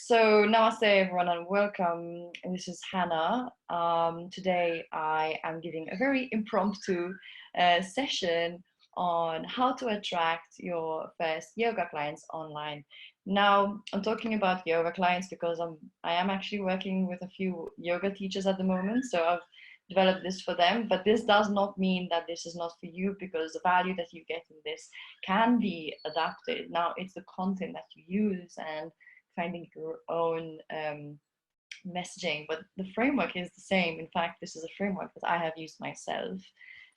So namaste everyone and welcome. This is Hannah. Today I am giving a very impromptu session on how to attract your first yoga clients online. Now I'm talking about yoga clients because I am actually working with a few yoga teachers at the moment. So I've developed this for them, but this does not mean that this is not for you, because the value that you get in this can be adapted. Now it's the content that you use and finding your own messaging, but the framework is the same. In fact, this is a framework that I have used myself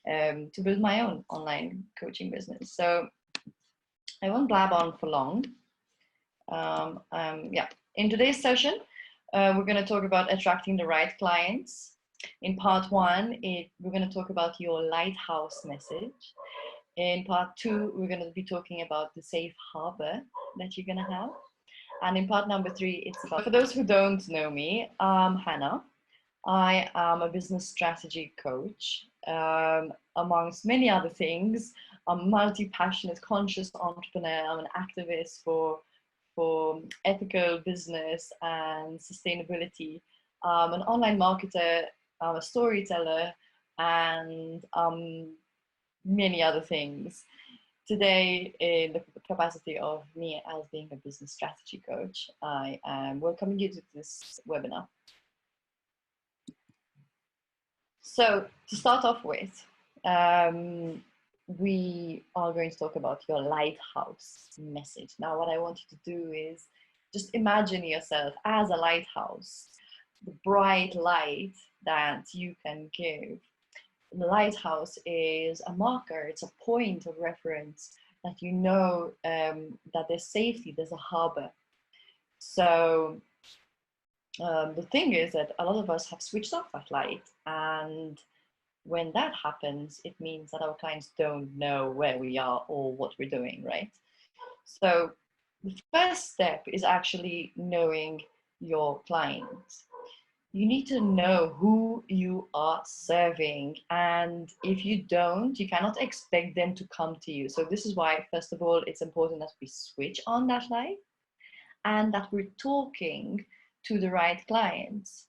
to build my own online coaching business. So I won't blab on for long. In today's session, we're going to talk about attracting the right clients. In part one, we're going to talk about your lighthouse message. In part two, we're going to be talking about the safe harbor that you're going to have. And in part number three, it's about, for those who don't know me, I'm Hannah. I am a business strategy coach. Amongst many other things, I'm a multi-passionate, conscious entrepreneur. I'm an activist for ethical business and sustainability. I'm an online marketer, I'm a storyteller, and many other things. Today, in the capacity of me as being a business strategy coach, I am welcoming you to this webinar. So to start off with, we are going to talk about your lighthouse message. Now, what I want you to do is just imagine yourself as a lighthouse, the bright light that you can give. The lighthouse is a marker, it's a point of reference that you know that there's safety, there's a harbor. So the thing is that a lot of us have switched off that light, and when that happens, it means that our clients don't know where we are or what we're doing, right? So the first step is actually knowing your clients. You need to know who you are serving, and if you don't, you cannot expect them to come to you. So this is why, first of all, it's important that we switch on that light and that we're talking to the right clients.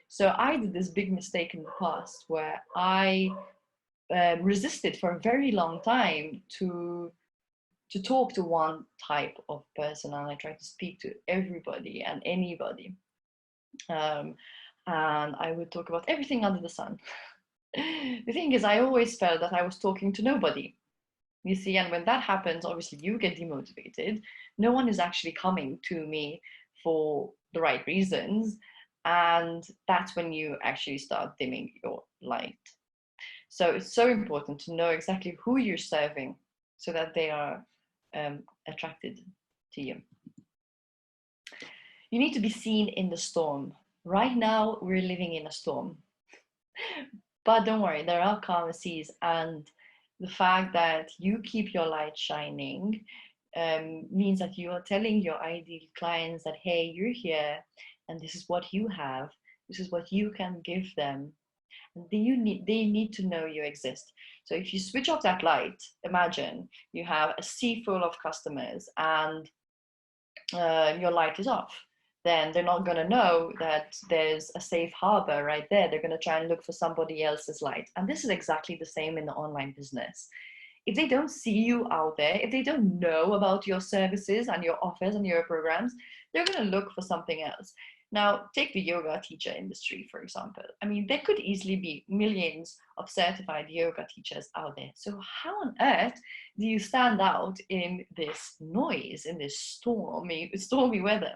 So I did this big mistake in the past where I resisted for a very long time to talk to one type of person, and I tried to speak to everybody and anybody. And I would talk about everything under the sun. The thing is, I always felt that I was talking to nobody, you see, and when that happens, obviously you get demotivated. No one is actually coming to me for the right reasons, and that's when you actually start dimming your light. So it's so important to know exactly who you're serving so that they are attracted to you. You need to be seen in the storm. Right now, we're living in a storm. But don't worry, there are calmer seas, and the fact that you keep your light shining means that you are telling your ideal clients that, hey, you're here, and this is what you have, this is what you can give them. And they need to know you exist. So if you switch off that light, imagine you have a sea full of customers and your light is off. Then they're not going to know that there's a safe harbor right there. They're going to try and look for somebody else's light. And this is exactly the same in the online business. If they don't see you out there, if they don't know about your services and your offers and your programs, they're going to look for something else. Now, take the yoga teacher industry, for example. I mean, there could easily be millions of certified yoga teachers out there. So how on earth do you stand out in this noise, in this stormy weather?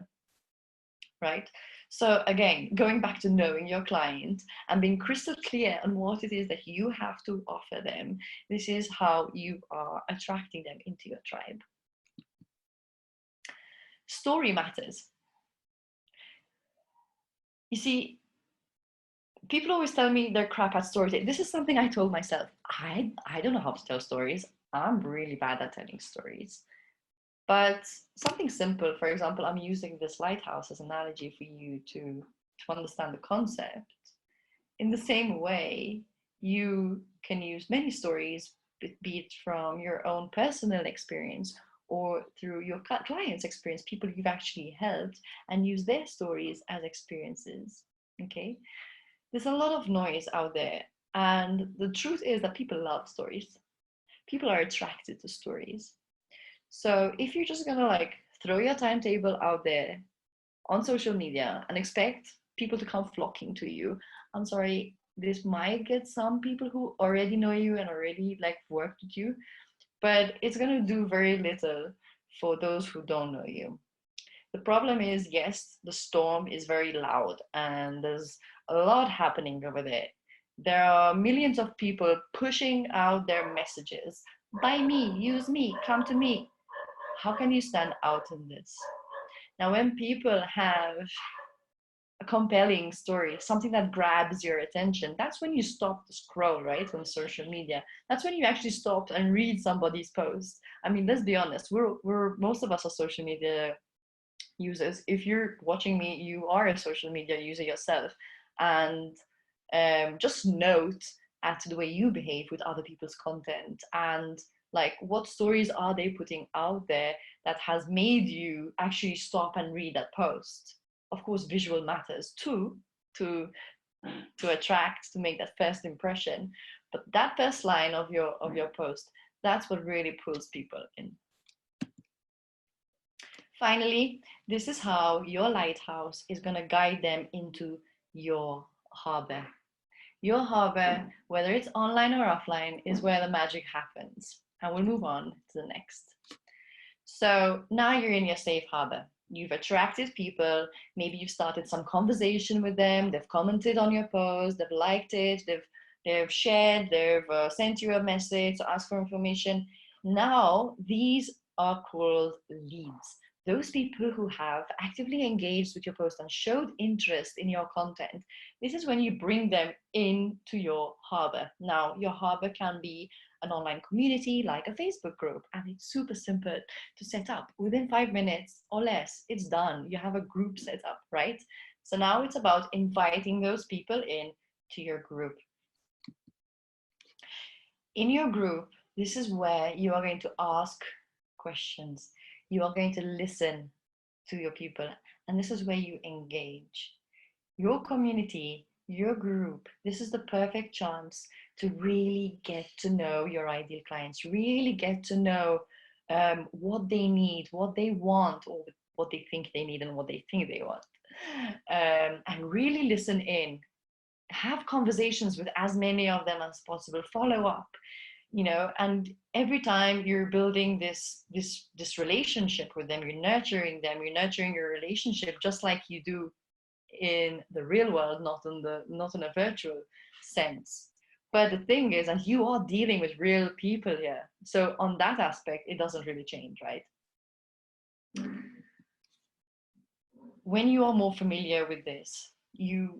Right? So again, going back to knowing your client and being crystal clear on what it is that you have to offer them, this is how you are attracting them into your tribe. Story matters. You see, people always tell me they're crap at storytelling. This is something I told myself. I don't know how to tell stories. I'm really bad at telling stories. But something simple, for example, I'm using this lighthouse as an analogy for you to understand the concept. In the same way, you can use many stories, be it from your own personal experience or through your clients' experience, people you've actually helped, and use their stories as experiences. Okay, there's a lot of noise out there, and the truth is that people love stories. People are attracted to stories. So if you're just gonna like throw your timetable out there on social media and expect people to come flocking to you, I'm sorry, this might get some people who already know you and already like worked with you, but it's gonna do very little for those who don't know you. The problem is, yes, the storm is very loud and there's a lot happening over there. There are millions of people pushing out their messages. Buy me, use me, come to me. How can you stand out in this? Now, when people have a compelling story, something that grabs your attention, that's when you stop to scroll, right, on social media. That's when you actually stop and read somebody's post. I mean, let's be honest, we're most of us are social media users. If you're watching me, you are a social media user yourself. And just note at the way you behave with other people's content, and like what stories are they putting out there that has made you actually stop and read that post. Of course, visual matters too, to attract, to make that first impression, but that first line of your post, that's what really pulls people in. Finally, this is how your lighthouse is going to guide them into your harbor. Your harbor, whether it's online or offline, is where the magic happens. And we'll move on to the next. So now you're in your safe harbor. You've attracted people. Maybe you've started some conversation with them. They've commented on your post. They've liked it. They've shared. They've sent you a message to ask for information. Now these are called leads. Those people who have actively engaged with your post and showed interest in your content. This is when you bring them into your harbor. Now, your harbor can be an online community like a Facebook group, and it's super simple to set up. Within 5 minutes or less, it's done. You have a group set up, right? So now it's about inviting those people in to your group. In your group, this is where you are going to ask questions. You are going to listen to your people, and this is where you engage. Your community, your group, this is the perfect chance to really get to know your ideal clients, really get to know what they need, what they want, or what they think they need and what they think they want. And really listen in. Have conversations with as many of them as possible. Follow up, you know, and every time you're building this relationship with them, you're nurturing them, you're nurturing your relationship just like you do in the real world, not in a virtual sense. But the thing is that you are dealing with real people here, so on that aspect it doesn't really change, right? When you are more familiar with this,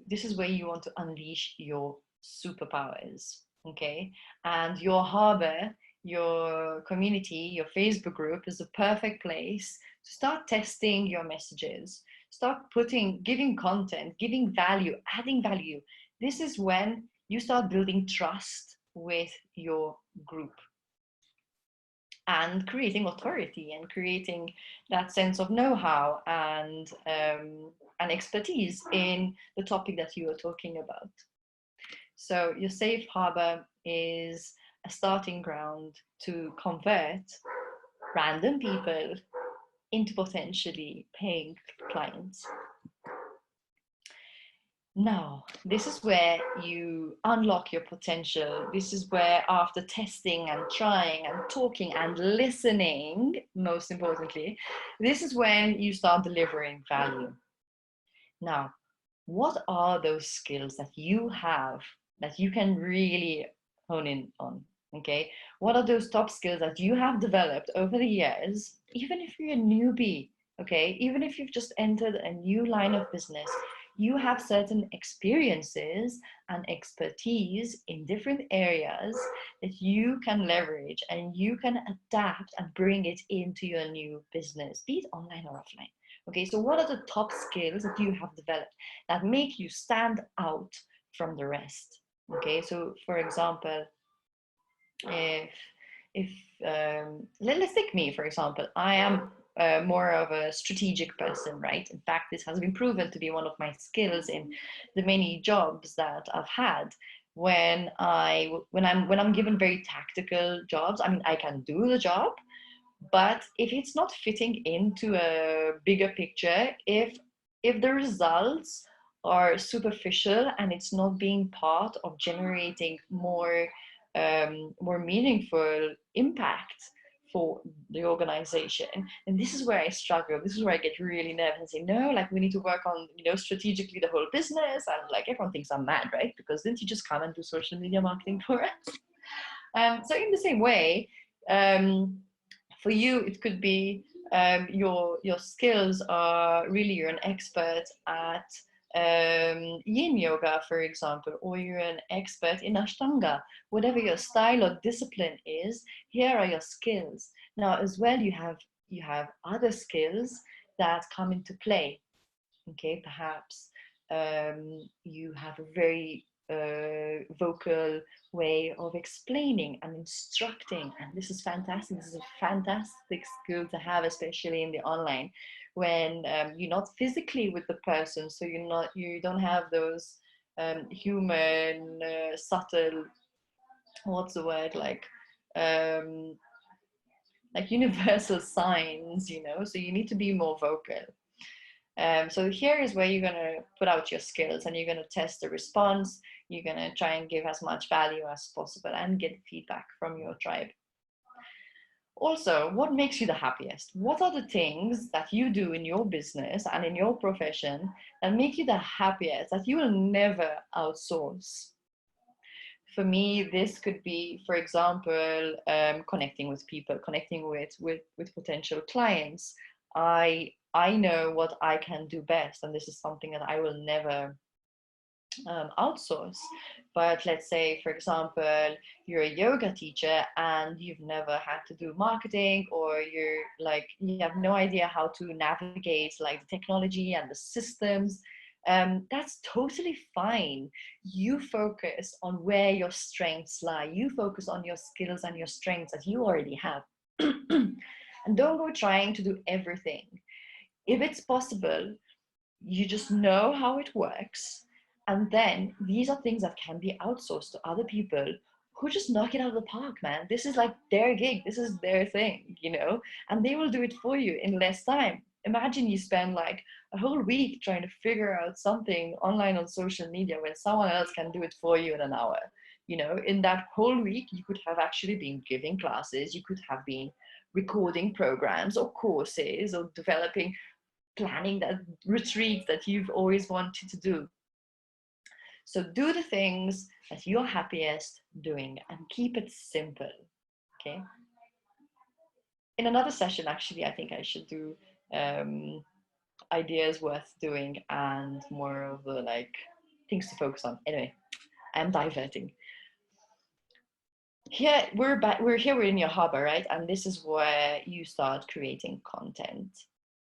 this is where you want to unleash your superpowers. Okay, and your harbor, your community, your Facebook group is the perfect place to start testing your messages, start giving content, giving value, adding value. This is when you start building trust with your group and creating authority and creating that sense of know-how and expertise in the topic that you are talking about. So your safe harbor is a starting ground to convert random people into potentially paying clients. Now, this is where you unlock your potential. This is where, after testing and trying and talking and listening, most importantly, this is when you start delivering value. Now, what are those skills that you have that you can really hone in on? Okay, what are those top skills that you have developed over the years, even if you're a newbie? Okay, even if you've just entered a new line of business, you have certain experiences and expertise in different areas that you can leverage and you can adapt and bring it into your new business, be it online or offline. Okay, so what are the top skills that you have developed that make you stand out from the rest? Okay, so for example, if if let's take me, for example. I am more of a strategic person, right? In fact, this has been proven to be one of my skills in the many jobs that I've had. When I'm given very tactical jobs, I mean, I can do the job, but if it's not fitting into a bigger picture, if the results are superficial and it's not being part of generating more meaningful impact for the organization, and this is where I struggle. This is where I get really nervous and say, no, like we need to work on, strategically the whole business. And like everyone thinks I'm mad, right? Because didn't you just come and do social media marketing for us? So in the same way, um, for you, it could be your skills are really, you're an expert at yin yoga, for example, or you're an expert in ashtanga. Whatever your style or discipline is, here are your skills. Now, as well, you have other skills that come into play. Okay, perhaps you have a very vocal way of explaining and instructing, and this is fantastic. This is a fantastic skill to have, especially in the online, when you're not physically with the person, so you don't have those human subtle, what's the word, um, like universal signs, so you need to be more vocal. So here is where you're going to put out your skills, and you're going to test the response. You're going to try and give as much value as possible and get feedback from your tribe. Also, what makes you the happiest? What are the things that you do in your business and in your profession that make you the happiest, that you will never outsource? For me, this could be, for example, connecting with people, connecting with potential clients. I know what I can do best, and this is something that I will never outsource. But let's say, for example, you're a yoga teacher and you've never had to do marketing, or you have no idea how to navigate like the technology and the systems. That's totally fine. You focus on where your strengths lie. You focus on your skills and your strengths that you already have. And don't go trying to do everything. If it's possible, you just know how it works. And then these are things that can be outsourced to other people who just knock it out of the park, man. This is like their gig. This is their thing, and they will do it for you in less time. Imagine you spend like a whole week trying to figure out something online on social media when someone else can do it for you in an hour. In that whole week, you could have actually been giving classes, you could have been recording programs or courses, or planning that retreat that you've always wanted to do. So do the things that you're happiest doing and keep it simple. Okay. In another session, actually, I think I should do ideas worth doing and more of the things to focus on. Anyway, I'm diverting. Here we're in your harbor, right? And this is where you start creating content.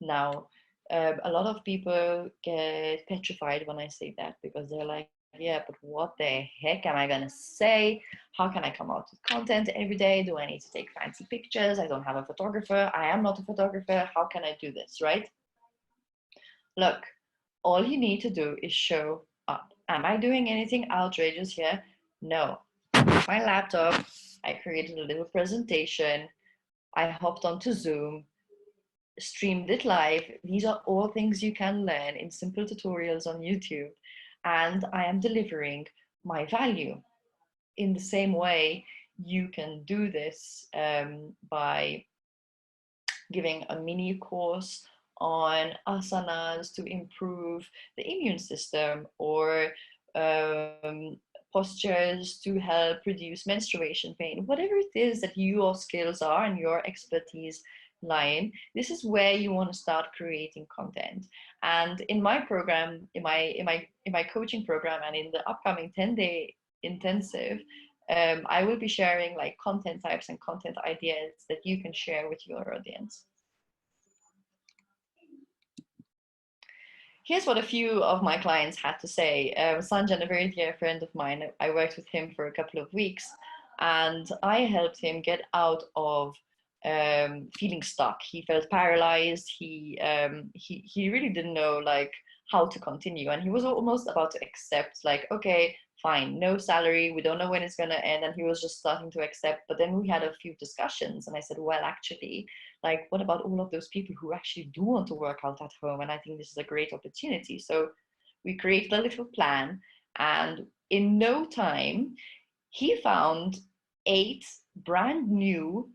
Now, a lot of people get petrified when I say that, because they're like, yeah, but what the heck am I gonna say? How can I come out with content every day? Do I need to take fancy pictures? I don't have a photographer. I am not a photographer. How can I do this, right? Look, all you need to do is show up. Am I doing anything outrageous here? No. My laptop, I created a little presentation. I hopped onto Zoom, streamed it live. These are all things you can learn in simple tutorials on YouTube. And I am delivering my value. In the same way, you can do this by giving a mini course on asanas to improve the immune system, or postures to help reduce menstruation pain. Whatever it is that your skills are and your expertise lie in, this is where you want to start creating content. And in my program, in my coaching program, and in the upcoming 10-day intensive, I will be sharing like content types and content ideas that you can share with your audience. Here's what a few of my clients had to say. Sanjan, a very dear friend of mine, I worked with him for a couple of weeks. and I helped him get out of feeling stuck. He felt paralyzed. He really didn't know like how to continue, and he was almost about to accept like, okay, fine, no salary, we don't know when it's going to end, and he was just starting to accept. But then we had a few discussions, and I said, well, actually, like, what about all of those people who actually do want to work out at home, and I think this is a great opportunity. So we created a little plan, and in no time he found 8 brand new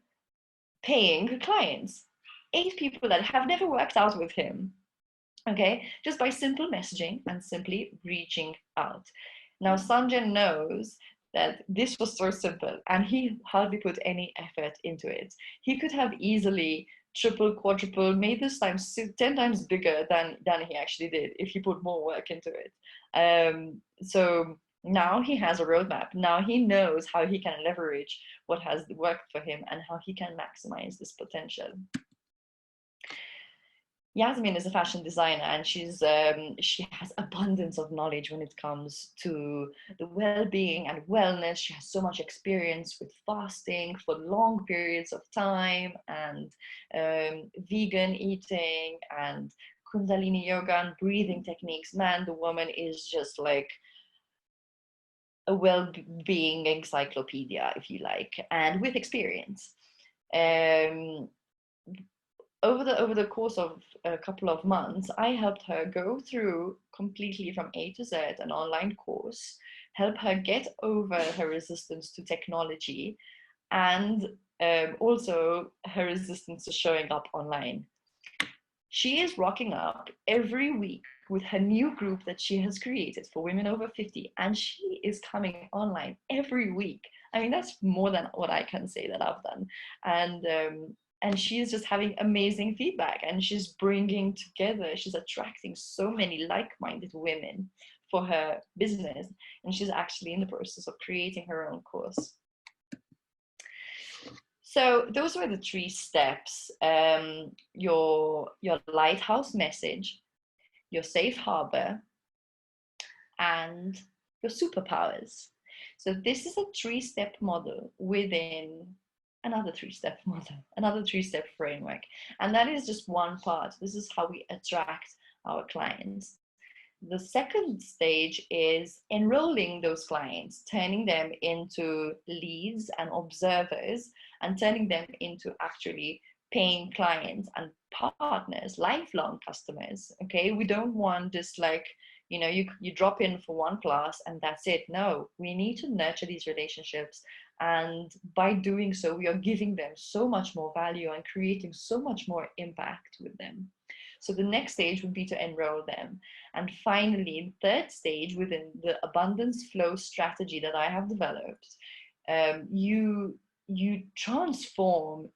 paying clients, 8 people that have never worked out with him, okay, just by simple messaging and simply reaching out. Now, Sanjan knows that this was so simple, and he hardly put any effort into it. He could have easily triple, quadruple, made this time 10 times bigger than he actually did if he put more work into it. So now he has a roadmap. Now he knows how he can leverage what has worked for him and how he can maximize this potential. Yasmin is a fashion designer, and she has abundance of knowledge when it comes to the well-being and wellness. She has so much experience with fasting for long periods of time, and vegan eating, and Kundalini yoga and breathing techniques. Man, the woman is just like a well-being encyclopedia, if you like, and with experience. Over the course of a couple of months, I helped her go through completely from A to Z an online course, help her get over her resistance to technology, and also her resistance to showing up online. She is rocking up every week with her new group that she has created for women over 50, and she is coming online every week. I mean, that's more than what I can say that I've done. And she is just having amazing feedback, and she's bringing together, she's attracting so many like-minded women for her business, and she's actually in the process of creating her own course. So those were the 3 steps: your lighthouse message, your safe harbor, and your superpowers. So this is a 3-step model within another 3-step model, another 3-step framework. And that is just one part. This is how we attract our clients. The second stage is enrolling those clients, turning them into leads and observers, and turning them into actually paying clients and partners, lifelong customers. Okay, we don't want this like, you know, you drop in for one class and that's it. No, we need to nurture these relationships, and by doing so, we are giving them so much more value and creating so much more impact with them. So the next stage would be to enroll them. And finally, the third stage within the abundance flow strategy that I have developed, you transform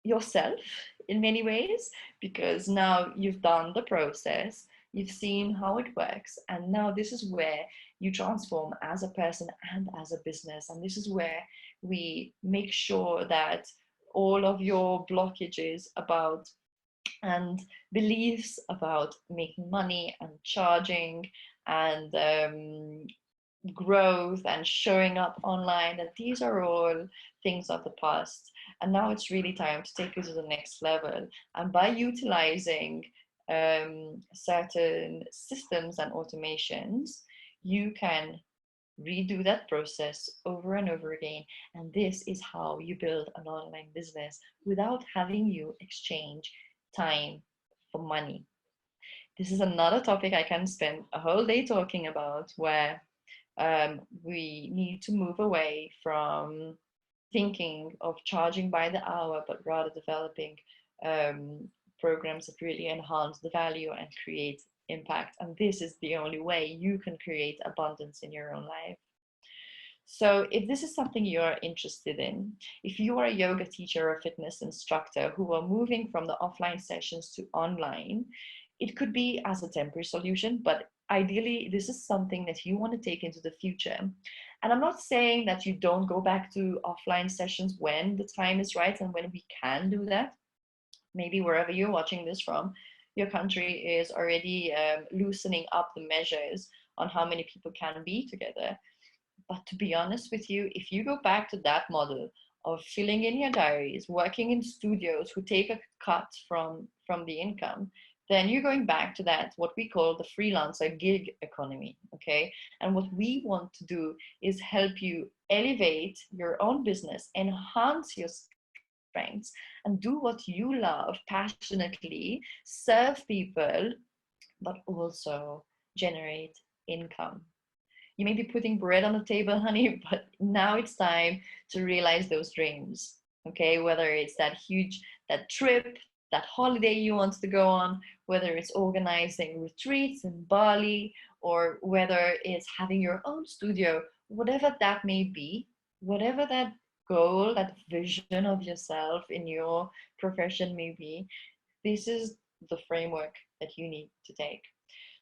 yourself in many ways, because now you've done the process, you've seen how it works, and now this is where you transform as a person and as a business. And this is where we make sure that all of your blockages about and beliefs about making money and charging and growth and showing up online, that these are all things of the past, and now it's really time to take it to the next level. And by utilizing certain systems and automations, you can redo that process over and over again. And this is how you build an online business without having you exchange time for money. This is another topic I can spend a whole day talking about, where we need to move away from thinking of charging by the hour, but rather developing programs that really enhance the value and create impact. And this is the only way you can create abundance in your own life. So if this is something you're interested in, if you are a yoga teacher or a fitness instructor who are moving from the offline sessions to online, it could be as a temporary solution, but ideally this is something that you want to take into the future. And I'm not saying that you don't go back to offline sessions when the time is right and when we can do that. Maybe wherever you're watching this from, your country is already loosening up the measures on how many people can be together. But to be honest with you, if you go back to that model of filling in your diaries, working in studios who take a cut from the income, then you're going back to that, what we call the freelancer gig economy, okay? And what we want to do is help you elevate your own business, enhance your strengths, and do what you love passionately, serve people, but also generate income. You may be putting bread on the table, honey, but now it's time to realize those dreams. Okay, whether it's that trip, that holiday you want to go on, whether it's organizing retreats in Bali, or whether it's having your own studio, whatever that may be, whatever that goal, that vision of yourself in your profession may be, this is the framework that you need to take.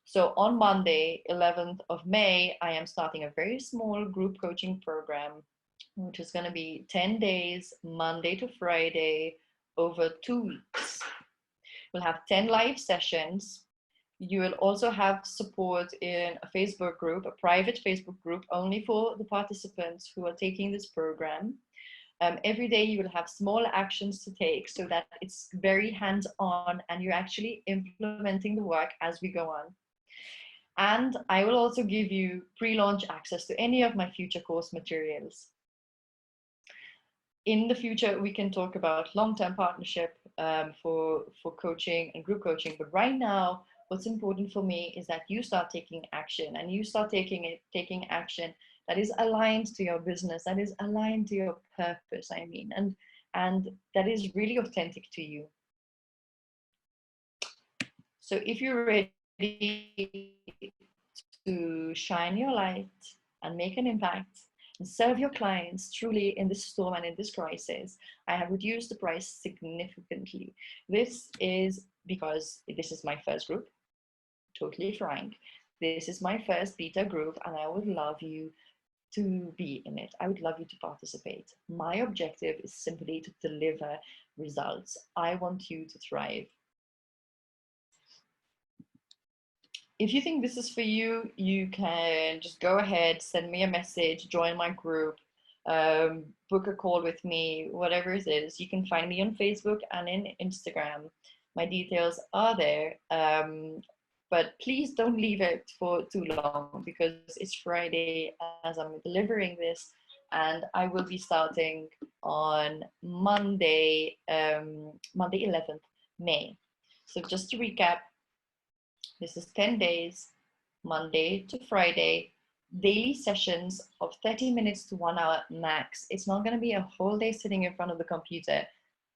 So on Monday, 11th of May, I am starting a very small group coaching program, which is going to be 10 days, Monday to Friday, over 2 weeks. We'll have 10 live sessions. You will also have support in a Facebook group, a private Facebook group, only for the participants who are taking this program. Every day you will have small actions to take so that it's very hands-on and you're actually implementing the work as we go on. And I will also give you pre-launch access to any of my future course materials. In the future, we can talk about long-term partnership for coaching and group coaching. But right now, what's important for me is that you start taking action, and you start taking action that is aligned to your business, that is aligned to your purpose, and that is really authentic to you. So if you're ready to shine your light and make an impact and serve your clients truly in this storm and in this crisis, I have reduced the price significantly. This is because this is my first group, totally frank. This is my first beta group, and I would love you to be in it. I would love you to participate. My objective is simply to deliver results. I want you to thrive. If you think this is for you, you can just go ahead, send me a message, join my group, book a call with me, whatever it is. You can find me on Facebook and in Instagram. My details are there. But please don't leave it for too long, because it's Friday as I'm delivering this, and I will be starting on Monday, Monday 11th May. So just to recap, this is 10 days, Monday to Friday, daily sessions of 30 minutes to 1 hour max. It's not going to be a whole day sitting in front of the computer.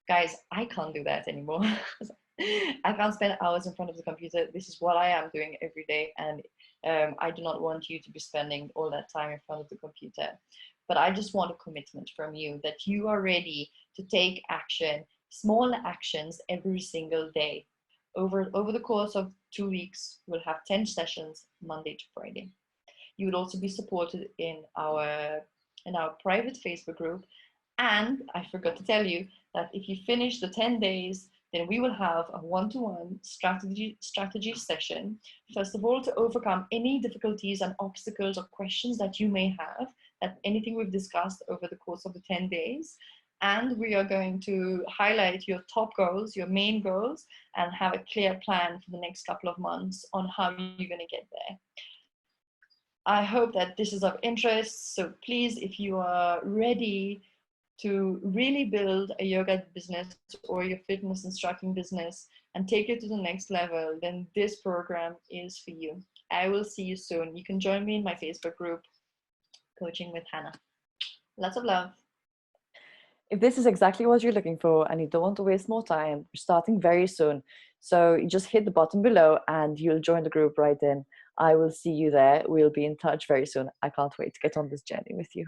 Guys, I can't do that anymore. I can't spend hours in front of the computer. This is what I am doing every day, and I do not want you to be spending all that time in front of the computer. But I just want a commitment from you that you are ready to take action, small actions every single day. Over the course of 2 weeks, we'll have 10 sessions, Monday to Friday. You would also be supported in our private Facebook group. And I forgot to tell you that if you finish the 10 days, then we will have a one-to-one strategy session. First of all, to overcome any difficulties and obstacles or questions that you may have, that anything we've discussed over the course of the 10 days. And we are going to highlight your top goals, your main goals, and have a clear plan for the next couple of months on how you're going to get there. I hope that this is of interest. So please, if you are ready to really build a yoga business or your fitness instructing business and take it to the next level, then this program is for you. I will see you soon. You can join me in my Facebook group, Coaching with Hannah. Lots of love. If this is exactly what you're looking for and you don't want to waste more time, we're starting very soon. So you just hit the button below and you'll join the group right in. I will see you there. We'll be in touch very soon. I can't wait to get on this journey with you.